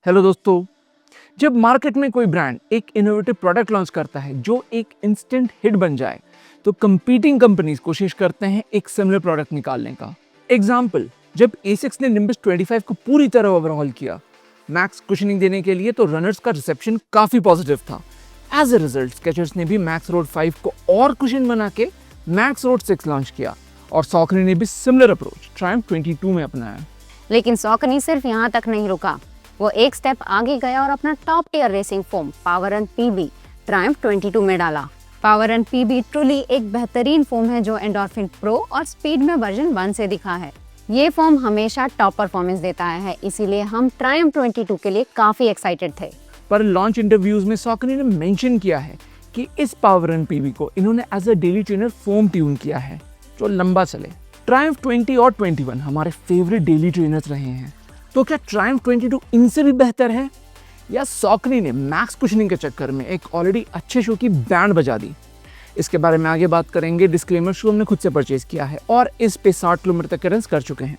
Hello दोस्तों, जब market में कोई ब्रांड एक इनोवेटिव प्रोडक्ट लॉन्च करता है जो एक इंस्टेंट हिट बन जाए, तो कंपीटिंग कंपनीज कोशिश करते हैं एक सिमिलर प्रोडक्ट निकालने का। एग्जाम्पल, जब एसिक्स ने निम्बस 25 को पूरी तरह ओवरहॉल किया मैक्स कुशनिंग देने के लिए, तो रनर्स का रिसेप्शन काफी पॉजिटिव था। एज ए रिजल्ट स्केचर्स ने भी मैक्स रोड 5 को और कुशन बना के मैक्स रोड 6 लॉन्च किया और सॉकनी ने भी सिमिलर अप्रोच ट्रायम्फ 22 में अपनाया। लेकिन सॉकनी सिर्फ यहाँ तक नहीं रुका, वो एक स्टेप आगे गया और अपना top tier racing foam power and PB Triumph 22 में डाला। पावर एंड पीबी ट्रूली एक बेहतरीन फोम है जो एंडोर्फिन प्रो और स्पीड में वर्जन 1 से दिखा है। ये फोम हमेशा टॉप परफॉर्मेंस देता है, इसीलिए हम ट्रायम्फ 22 के लिए काफी एक्साइटेड थे। पर लॉन्च इंटरव्यूज में सॉकनी ने मेंशन किया है कि इस पावर एंड पीबी को इन्होंने as a daily trainer foam tune किया है जो लंबा चले। ट्रायम्फ 20 और 21 हमारे फेवरेट डेली ट्रेनर्स रहे हैं, तो क्या ट्रायम्फ 22 इनसे भी बेहतर है, या सॉकनी ने मैक्स कुशनिंग के चक्कर में एक ऑलरेडी अच्छे शो की बैंड बजा दी? इसके बारे में आगे बात करेंगे। डिस्क्लेमर, शो हमने खुद से परचेज किया है और इस पे 60 किलोमीटर तक के रन्स कर चुके हैं।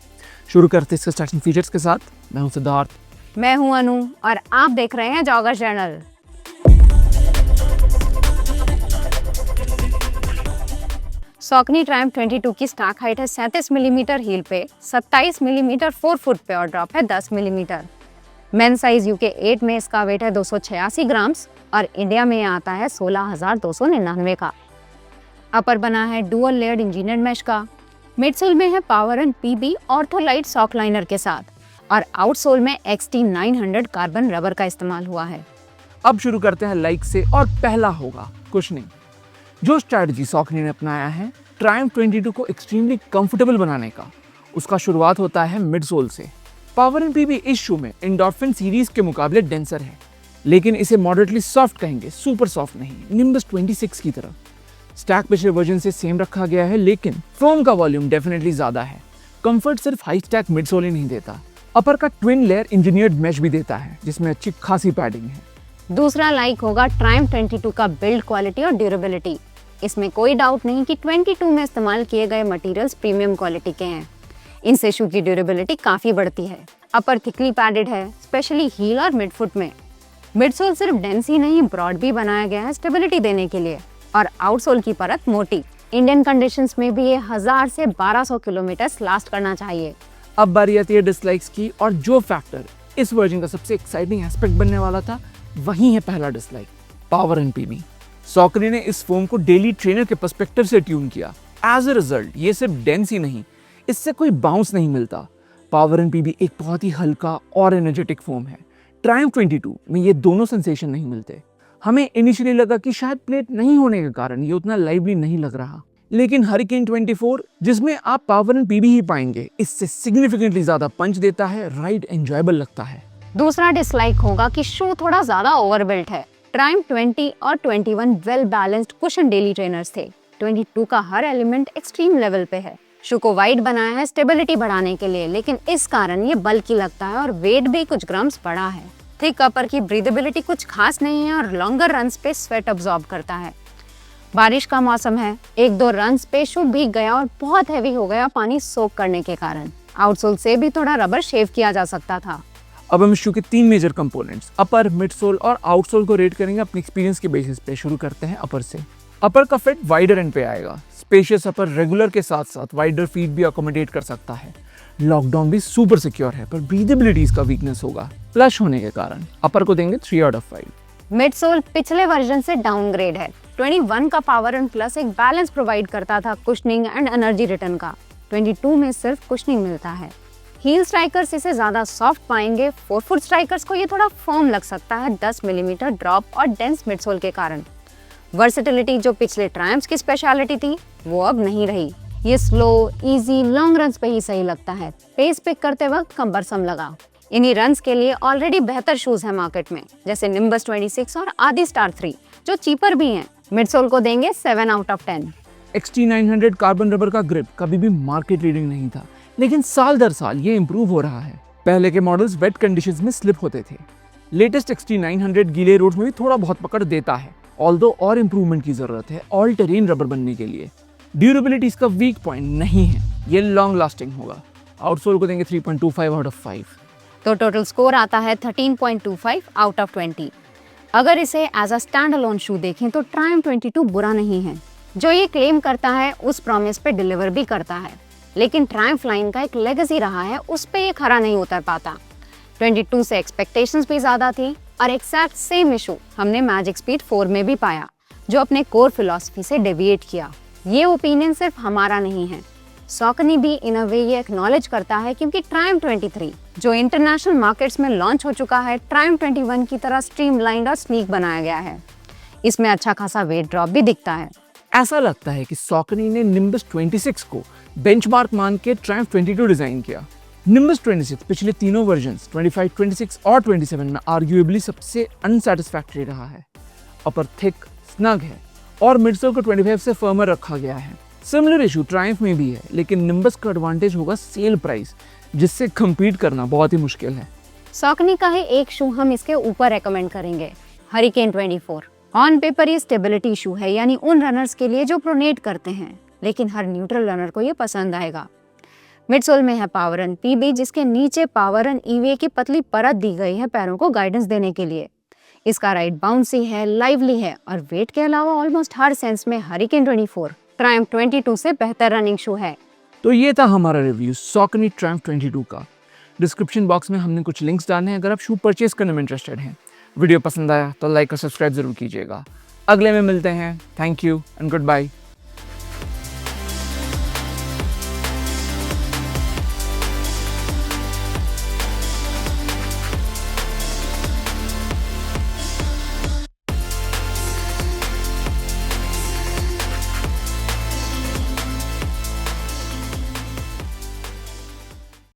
शुरू करते हैं इसके स्टार्टिंग फीचर्स के साथ। मैं हूं सिद्धार्थ, मैं हूं अनु और आप देख रहे हैं जॉगर जर्नल। सॉकनी ट्रायम्फ 22 की स्टाक हाइट है 37 मिलीमीटर हील पे, 27 मिलीमीटर 4 फुट पे और ड्रॉप है 10 मिलीमीटर। मेन साइज यूके 8 में इसका वेट है 286 ग्राम्स और इंडिया में आता है 16,299 का। अपर बना है डुअल लेयर्ड इंजीनियर्ड मैश का। मिडसोल में है power and PB Ortholite sock liner के साथ और आउटसोल में XT 900 कार्बन रबर का इस्तेमाल हुआ है। अब शुरू करते हैं लाइक से और पहला होगा कुशनिंग। जो स्ट्रैटेजी सॉकनी ने अपनाया है ट्रायम्फ 22 को एक्सट्रीमली कंफर्टेबल बनाने का, उसका शुरुआत होता है मिडसोल से। पावर एंड पीबी इस शू में एंडोर्फिन सीरीज के मुकाबले डेंसर है, लेकिन इसे मॉडरेटली सॉफ्ट कहेंगे, सुपर सॉफ्ट नहीं, निम्बस 26 की तरह। स्टैक पिछले वर्जन से सेम रखा गया है, लेकिन फोम का वॉल्यूम डेफिनेटली ज्यादा है। कंफर्ट सिर्फ हाई स्टैक मिडसोल ही नहीं देता, अपर का ट्विन लेयर इंजीनियर्ड मैश भी देता है जिसमें अच्छी खासी पैडिंग है। दूसरा लाइक होगा ट्रायम्फ 22 का बिल्ड क्वालिटी और ड्यूरेबिलिटी। इसमें कोई डाउट नहीं कि 22 में इस्तेमाल किए गए मटेरियल्स प्रीमियम क्वालिटी के हैं। इनसे शू की ड्यूरेबिलिटी काफी बढ़ती है। अपर थिकली पैडेड है, स्पेशली हील और मिडफुट में। मिडसोल सिर्फ डेंस ही नहीं, ब्रॉड भी बनाया गया है स्टेबिलिटी देने के लिए, और आउटसोल की परत मोटी। इंडियन कंडीशंस में भी ये 1000 से 1200 किलोमीटर लास्ट करना चाहिए। अब बारी आती है डिसलाइक्स की, और जो फैक्टर इस वर्जन का सबसे एक्साइटिंग एस्पेक्ट बनने वाला था, वही है पहला डिसलाइक, पावर एंड पीबी। सॉकनी ने इस फोम को डेली ट्रेनर के पर्सपेक्टिव से ट्यून किया। एज ए रिजल्ट ये सिर्फ डेंस ही नहीं, इससे कोई बाउंस नहीं मिलता। पावर एंड पीबी एक बहुत ही हल्का और एनर्जेटिक फोम है। ट्रायम्फ 22 में ये दोनों सेंसेशन नहीं मिलते। हमें इनिशियली लगा कि शायद प्लेट नहीं होने के कारण ये उतना लाइवली नहीं लग रहा, लेकिन हरिकेन 24 जिसमें आप पावर एंड पीबी ही पाएंगे, इससे सिग्निफिकेंटली ज्यादा पंच देता है, राइड एंजॉयबल लगता है। दूसरा डिसलाइक होगा कि शू थोड़ा ज्यादा ओवरबिल्ट है। ट्रायम्फ 20 और 21 well balanced cushion daily trainers थे। 22 का हर एलिमेंट एक्सट्रीम लेवल पे है। शू को वाइड बनाया है स्टेबिलिटी बढ़ाने के लिए, लेकिन इस कारण ये बल्की लगता है और वेट भी कुछ ग्राम्स बढ़ा है। थिक अपर की ब्रीदेबिलिटी कुछ खास नहीं है और लॉन्गर रन्स पे स्वेट अब्सॉर्ब करता है। बारिश का मौसम है, 1-2 रन्स पे शू भीग गया और बहुत हैवी हो गया पानी सोक करने के कारण। आउटसोल से भी थोड़ा रबर शेव किया जा सकता था। अब हम शू के 3 मेजर कंपोनेंट्स अपर, मिडसोल और आउटसोल को रेट करेंगे अपने एक्सपीरियंस के बेसिस पे। शुरू करते हैं अपर से। अपर का फिट वाइडर एंड पे आएगा। स्पेशियस अपर रेगुलर के साथ साथ वाइडर फीट भी अकोमोडेट कर सकता है। लॉकडाउन भी सुपर सिक्योर है, पर ब्रीदेबिलिटी इसका वीकनेस होगा प्लश होने के कारण। अपर को देंगे 3 आउट ऑफ 5। मिडसोल पिछले वर्जन से डाउनग्रेड है। 21 का पावर एंड प्लस एक बैलेंस प्रोवाइड करता था कुशनिंग एंड एनर्जी रिटर्न का। 22 में सिर्फ कुशनिंग मिलता है। हील स्ट्राइकर्स इसे ज्यादा सॉफ्ट पाएंगे। 4 फुट स्ट्राइकर्स को ये थोड़ा फर्म लग सकता है 10 मिलीमीटर ड्रॉप और डेंस मिडसोल के कारण। वर्सेटिलिटी जो पिछले ट्रायम्फ्स की स्पेशलिटी थी, वो अब नहीं रही। ये स्लो, इजी, लॉन्ग रन्स पे ही सही लगता है। पेस पिक करते वक्त कम्बरसम लगा। इन्हीं रन्स के लिए ऑलरेडी बेहतर शूज है मार्केट में, जैसे निम्बस 26 और आदि स्टार 3, जो चीपर भी हैं। मिडसोल को देंगे 7 out of 10। XT 900 carbon rubber का ग्रिप कभी भी मार्केट लीडिंग नहीं था, लेकिन साल दर साल ये इंप्रूव हो रहा है। पहले के मॉडल्स वेट कंडीशंस में स्लिप होते थे। लेटेस्ट XT 900 गीले रोड्स में भी थोड़ा बहुत पकड़ देता है, ऑल्दो और इम्प्रूवमेंट की जरूरत है ऑल टेरेन रबर बनने के लिए। ड्यूरेबिलिटी इसका वीक पॉइंट नहीं है, ये लॉन्ग लास्टिंग होगा। आउटसोल को देंगे 3.25 आउट ऑफ 5। तो टोटल स्कोर आता है 13.25 आउट ऑफ 20। अगर इसे एज अ स्टैंड अलोन शू देखें तो ट्रायम्फ 22 बुरा नहीं है। जो ये क्लेम करता है उस प्रॉमिस पे डिलीवर भी करता है, लेकिन ट्रायम्फ लाइन का एक लेगेसी रहा है, उस पे ये खरा नहीं उतर पाता। 22 से एक्सपेक्टेशंस भी ज्यादा थी और एक्जैक्ट सेम इशू हमने मैजिक स्पीड 4 में भी पाया, जो अपने कोर फिलॉसफी से डेविएट किया। ये ओपिनियन सिर्फ हमारा नहीं है, सॉकनी भी इन अ वे ये एक्नॉलेज करता है, क्योंकि ट्रायम्फ 23 जो इंटरनेशनल मार्केट्स में लॉन्च हो चुका है, ट्रायम्फ 21 की तरह स्ट्रीमलाइंड और स्लीक बनाया गया है। इसमें अच्छा खासा वेट ड्रॉप भी दिखता है। ऐसा लगता है कि सॉकनी ने निम्बस 26 को बेंचमार्क मान के ट्रायम्फ 22 डिजाइन किया। निम्बस 26 पिछले तीनों वर्जन्स 25, 26 और 27 में आर्ग्यूएबली सबसे अनसैटिस्फैक्टरी रहा है। अपर थिक, स्नग है और मिडसोल को 25 से फर्मर रखा गया है। सिमिलर इशू ट्रायम्फ में भी है, लेकिन निम्बस का एडवांटेज होगा सेल प्राइस, जिससे compete करना बहुत ही मुश्किल है। सॉकनी का ही एक शू हम इसके ऊपर रेकमेंड करेंगे, हरिकेन 24। ऑन पेपर ये स्टेबिलिटी इशू है, यानी उन रनर्स के लिए जो प्रोनेट करते हैं, लेकिन हर न्यूट्रल रनर को ये पसंद आएगा। मिडसोल में है पावर एंड पीबी, जिसके नीचे पावर एंड ईवे की पतली परत दी गई है पैरों को गाइडेंस देने के लिए। इसका राइड बाउंसी है, लाइवली है और वेट के अलावा ऑलमोस्ट हर सेंस में हरिकेन 24 ट्रायम्फ 22 से बेहतर रनिंग शू है। तो ये था हमारा रिव्यू सॉकनी ट्रायम्फ 22 का। डिस्क्रिप्शन बॉक्स में हमने कुछ लिंक्स डाले हैं अगर आप शू परचेज करने में इंटरेस्टेड हैं। वीडियो पसंद आया तो लाइक और सब्सक्राइब जरूर कीजिएगा। अगले में मिलते हैं। Thank you and good bye.